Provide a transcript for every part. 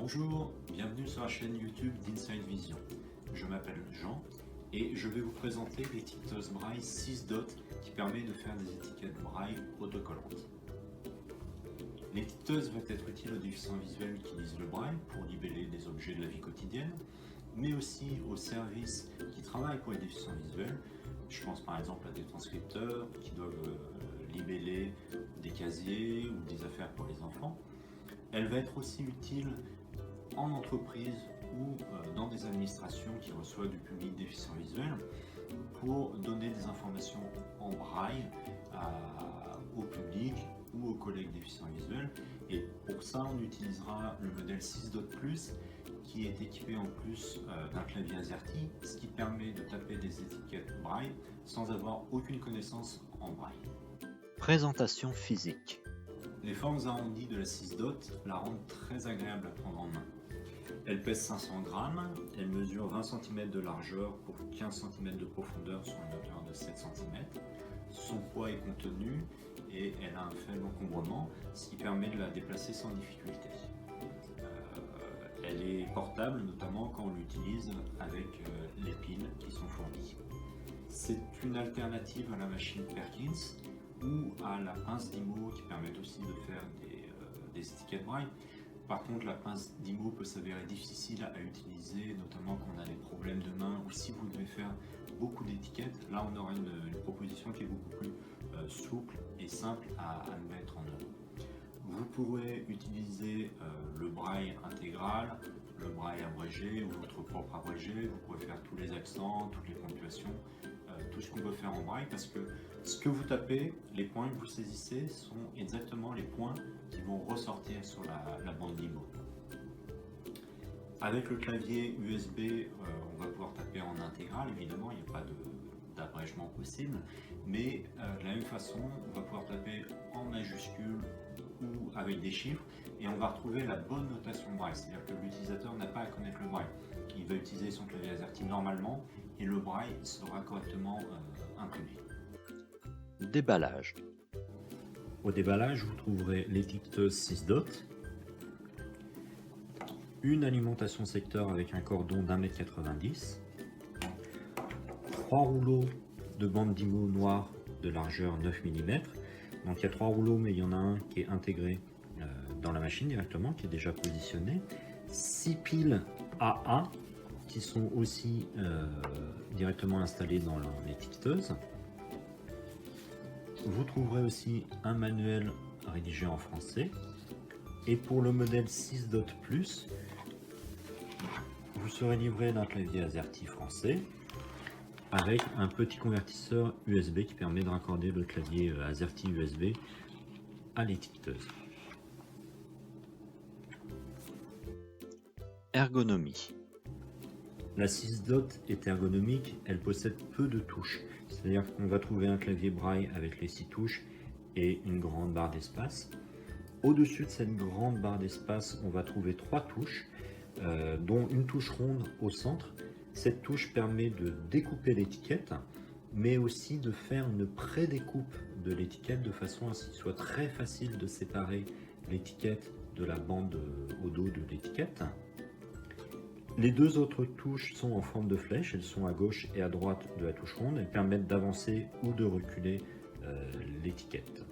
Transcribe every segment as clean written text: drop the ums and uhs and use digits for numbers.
Bonjour, bienvenue sur la chaîne YouTube d'Inside Vision. Je m'appelle Jean et je vais vous présenter l'étiqueteuse Braille 6 Dot qui permet de faire des étiquettes Braille autocollantes. L'étiqueteuse va être utile aux déficients visuels qui lisent le Braille pour libeller des objets de la vie quotidienne, mais aussi aux services qui travaillent pour les déficients visuels. Je pense par exemple à des transcripteurs qui doivent libeller des casiers ou des affaires pour les enfants. Elle va être aussi utile en entreprise ou dans des administrations qui reçoivent du public déficient visuel pour donner des informations en braille au public ou aux collègues déficients visuels. Et pour ça, on utilisera le modèle 6 Dot Plus qui est équipé en plus d'un clavier AZERTY, ce qui permet de taper des étiquettes braille sans avoir aucune connaissance en braille. Présentation physique. Les formes arrondies de la 6 Dot la rendent très agréable à prendre en main. Elle pèse 500 grammes, elle mesure 20 cm de largeur pour 15 cm de profondeur sur une hauteur de 7 cm. Son poids est contenu et elle a un faible encombrement, ce qui permet de la déplacer sans difficulté. Elle est portable notamment quand on l'utilise avec les piles qui sont fournies. C'est une alternative à la machine Perkins ou à la pince d'IMO qui permettent aussi de faire des étiquettes braille. Par contre, la pince d'IMO peut s'avérer difficile à utiliser, notamment quand on a des problèmes de main ou si vous devez faire beaucoup d'étiquettes. Là, on aura une proposition qui est beaucoup plus souple et simple à mettre en œuvre. Vous pourrez utiliser le braille intégral, le braille abrégé ou votre propre abrégé. Vous pouvez faire tous les accents, toutes les ponctuations, tout ce qu'on peut faire en braille, parce que ce que vous tapez, les points que vous saisissez sont exactement les points qui vont ressortir sur la bande d'IMO. Avec le clavier USB, on va pouvoir taper en intégral, évidemment, il n'y a pas d'abrègement possible, mais de la même façon, on va pouvoir taper en majuscule ou avec des chiffres, et on va retrouver la bonne notation braille, c'est-à-dire que l'utilisateur n'a pas à connaître le braille. Il va utiliser son clavier AZERTY normalement, et le braille sera correctement imprimé. Déballage. Au déballage, vous trouverez l'étiqueteuse 6 Dot, une alimentation secteur avec un cordon d'1,90 m, 3 rouleaux de bande d'IMO noire de largeur 9 mm. Donc il y a 3 rouleaux, mais il y en a un qui est intégré dans la machine directement, qui est déjà positionné. 6 piles AA qui sont aussi directement installées dans l'étiqueteuse. Vous trouverez aussi un manuel rédigé en français. Et pour le modèle 6 Dot Plus, vous serez livré d'un clavier AZERTY français avec un petit convertisseur USB qui permet de raccorder le clavier AZERTY USB à l'étiqueteuse. Ergonomie. La 6 Dot est ergonomique, elle possède peu de touches. C'est-à-dire qu'on va trouver un clavier braille avec les 6 touches et une grande barre d'espace. Au-dessus de cette grande barre d'espace, on va trouver 3 touches, dont une touche ronde au centre. Cette touche permet de découper l'étiquette, mais aussi de faire une pré-découpe de l'étiquette de façon à ce qu'il soit très facile de séparer l'étiquette de la bande au dos de l'étiquette. Les deux autres touches sont en forme de flèche, elles sont à gauche et à droite de la touche ronde, elles permettent d'avancer ou de reculer l'étiquette.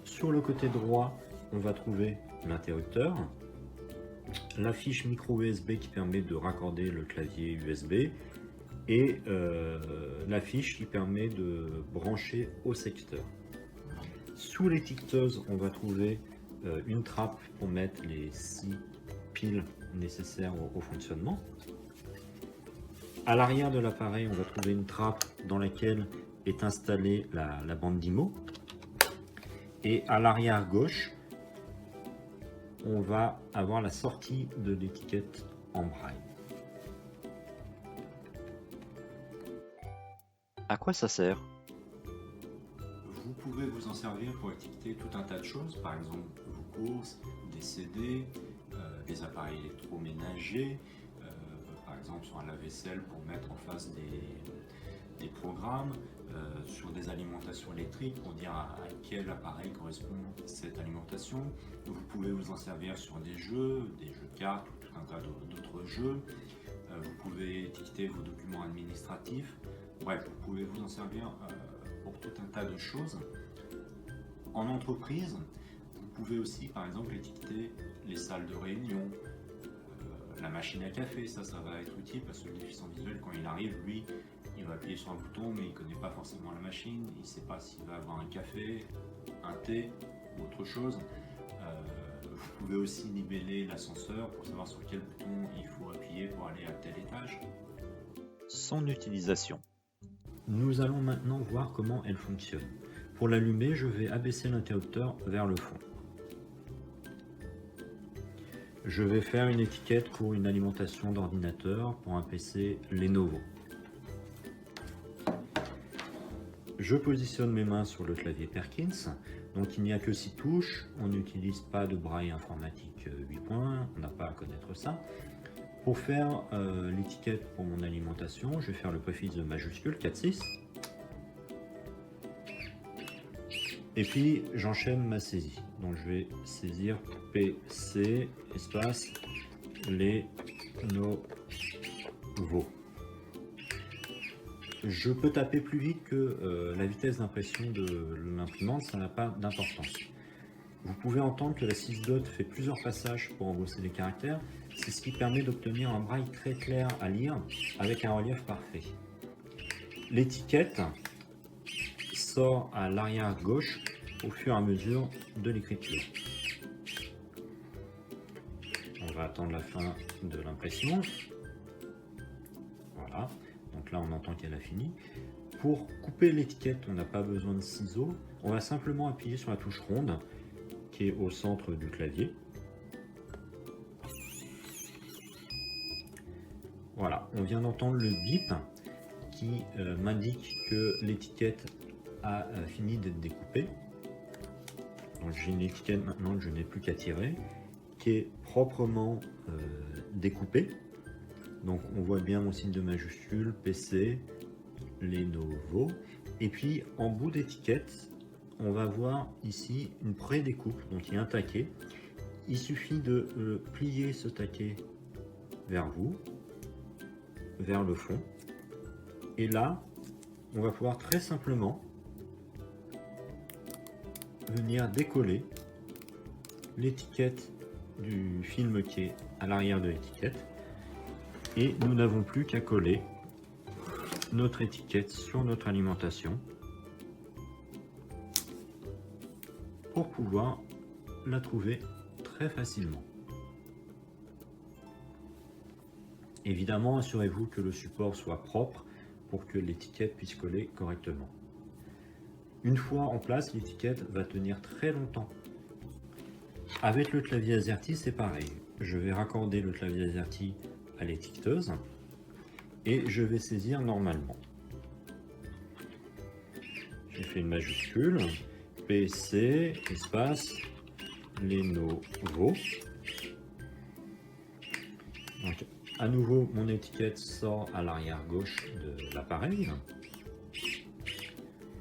Sur le côté droit, on va trouver l'interrupteur, la fiche micro USB qui permet de raccorder le clavier USB et la fiche qui permet de brancher au secteur. Sous l'étiqueteuse, on va trouver une trappe pour mettre les 6 piles nécessaires au fonctionnement. À l'arrière de l'appareil, on va trouver une trappe dans laquelle est installée la bande d'IMO. Et à l'arrière gauche, on va avoir la sortie de l'étiquette en braille. À quoi ça sert? Vous pouvez vous en servir pour étiqueter tout un tas de choses, par exemple vos courses, des CD, des appareils électroménagers, par exemple sur un lave-vaisselle pour mettre en face des programmes, sur des alimentations électriques pour dire à quel appareil correspond cette alimentation. Vous pouvez vous en servir sur des jeux de cartes ou tout un tas d'autres jeux. Vous pouvez étiqueter vos documents administratifs. Bref, vous pouvez vous en servir pour tout un tas de choses. En entreprise, vous pouvez aussi par exemple étiqueter les salles de réunion, la machine à café, ça va être utile parce que le déficient visuel, quand il arrive, lui, il va appuyer sur un bouton, mais il ne connaît pas forcément la machine, il ne sait pas s'il va avoir un café, un thé ou autre chose. Vous pouvez aussi libeller l'ascenseur pour savoir sur quel bouton il faut appuyer pour aller à tel étage. Son utilisation. Nous allons maintenant voir comment elle fonctionne. Pour l'allumer, je vais abaisser l'interrupteur vers le fond. Je vais faire une étiquette pour une alimentation d'ordinateur pour un PC Lenovo. Je positionne mes mains sur le clavier Perkins, donc il n'y a que 6 touches, on n'utilise pas de braille informatique 8 points, on n'a pas à connaître ça. Pour faire l'étiquette pour mon alimentation, je vais faire le préfixe de majuscule 4-6. Et puis j'enchaîne ma saisie. Donc je vais saisir PC espace Lenovo. Je peux taper plus vite que la vitesse d'impression de l'imprimante, ça n'a pas d'importance. Vous pouvez entendre que la 6 dot fait plusieurs passages pour embosser les caractères. C'est ce qui permet d'obtenir un braille très clair à lire avec un relief parfait. L'étiquette sort à l'arrière gauche au fur et à mesure de l'écriture. On va attendre la fin de l'impression. Voilà, donc là on entend qu'elle a fini. Pour couper l'étiquette, on n'a pas besoin de ciseaux. On va simplement appuyer sur la touche ronde qui est au centre du clavier. Voilà, on vient d'entendre le bip qui m'indique que l'étiquette a fini d'être découpée. Donc j'ai une étiquette maintenant que je n'ai plus qu'à tirer, qui est proprement découpée. Donc on voit bien mon signe de majuscule, PC, Lenovo. Et puis en bout d'étiquette, on va voir ici une pré-découpe, donc il y a un taquet. Il suffit de plier ce taquet vers vous, vers le fond. Et là, on va pouvoir très simplement venir décoller l'étiquette du film qui est à l'arrière de l'étiquette. Et nous n'avons plus qu'à coller notre étiquette sur notre alimentation pour pouvoir la trouver très facilement. Évidemment, assurez-vous que le support soit propre pour que l'étiquette puisse coller correctement. Une fois en place, l'étiquette va tenir très longtemps. Avec le clavier AZERTY, c'est pareil. Je vais raccorder le clavier AZERTY à l'étiqueteuse et je vais saisir normalement. J'ai fait une majuscule, PC, espace, Lenovo. Donc, à nouveau, mon étiquette sort à l'arrière gauche de l'appareil.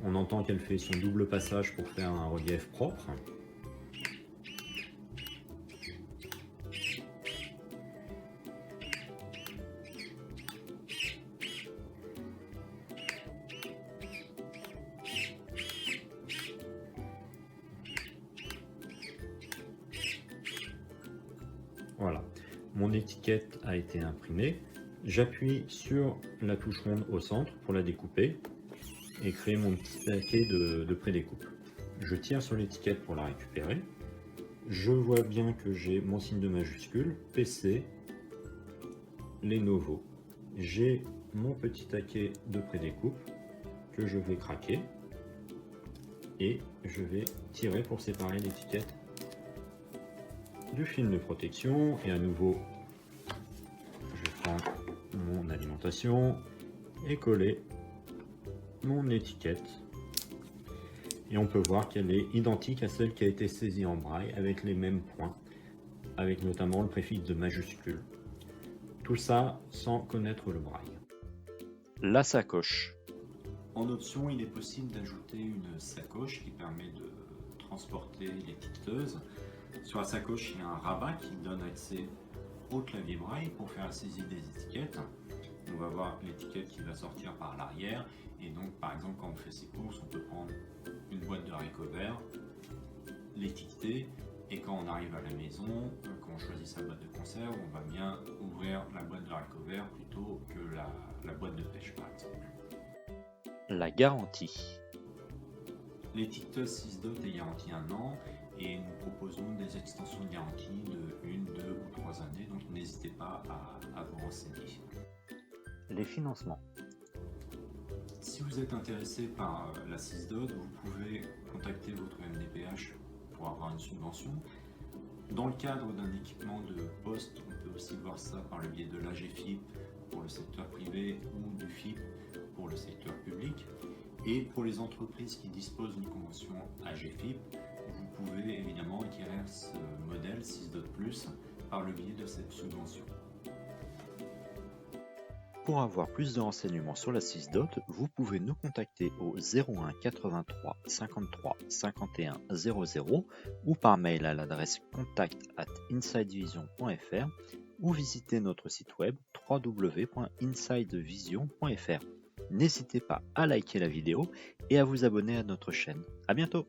On entend qu'elle fait son double passage pour faire un relief propre. Voilà, mon étiquette a été imprimée. J'appuie sur la touche ronde au centre pour la découper et créer mon petit paquet de pré-découpe. Je tire sur l'étiquette pour la récupérer. Je vois bien que j'ai mon signe de majuscule, PC, Lenovo. J'ai mon petit taquet de pré-découpe que je vais craquer et je vais tirer pour séparer l'étiquette du film de protection. Et à nouveau, je prends mon alimentation et coller mon étiquette. Et on peut voir qu'elle est identique à celle qui a été saisie en braille avec les mêmes points, avec notamment le préfixe de majuscule. Tout ça sans connaître le braille. La sacoche. En option, il est possible d'ajouter une sacoche qui permet de transporter l'étiqueteuse. Sur la sacoche, il y a un rabat qui donne accès au clavier braille pour faire la saisie des étiquettes. On va voir l'étiquette qui va sortir par l'arrière, et donc par exemple quand on fait ses courses, on peut prendre une boîte de haricots verts, l'étiqueter, et quand on arrive à la maison, quand on choisit sa boîte de conserve, on va bien ouvrir la boîte de haricots verts plutôt que la boîte de pêche par exemple. La garantie. L'étiqueteuse 6 dot est garantie 1 an, et nous proposons des extensions de garantie de 1, 2 ou 3 années, donc n'hésitez pas à vous renseigner. Les financements. Si vous êtes intéressé par la 6 dot, vous pouvez contacter votre MDPH pour avoir une subvention. Dans le cadre d'un équipement de poste, on peut aussi voir ça par le biais de l'AGFIP pour le secteur privé ou du FIP pour le secteur public. Et pour les entreprises qui disposent d'une convention AGFIP, vous pouvez évidemment acquérir ce modèle 6 dot plus par le biais de cette subvention. Pour avoir plus de renseignements sur la 6 dot, vous pouvez nous contacter au 01 83 53 51 00 ou par mail à l'adresse contact@insidevision.fr ou visiter notre site web www.insidevision.fr. N'hésitez pas à liker la vidéo et à vous abonner à notre chaîne. À bientôt!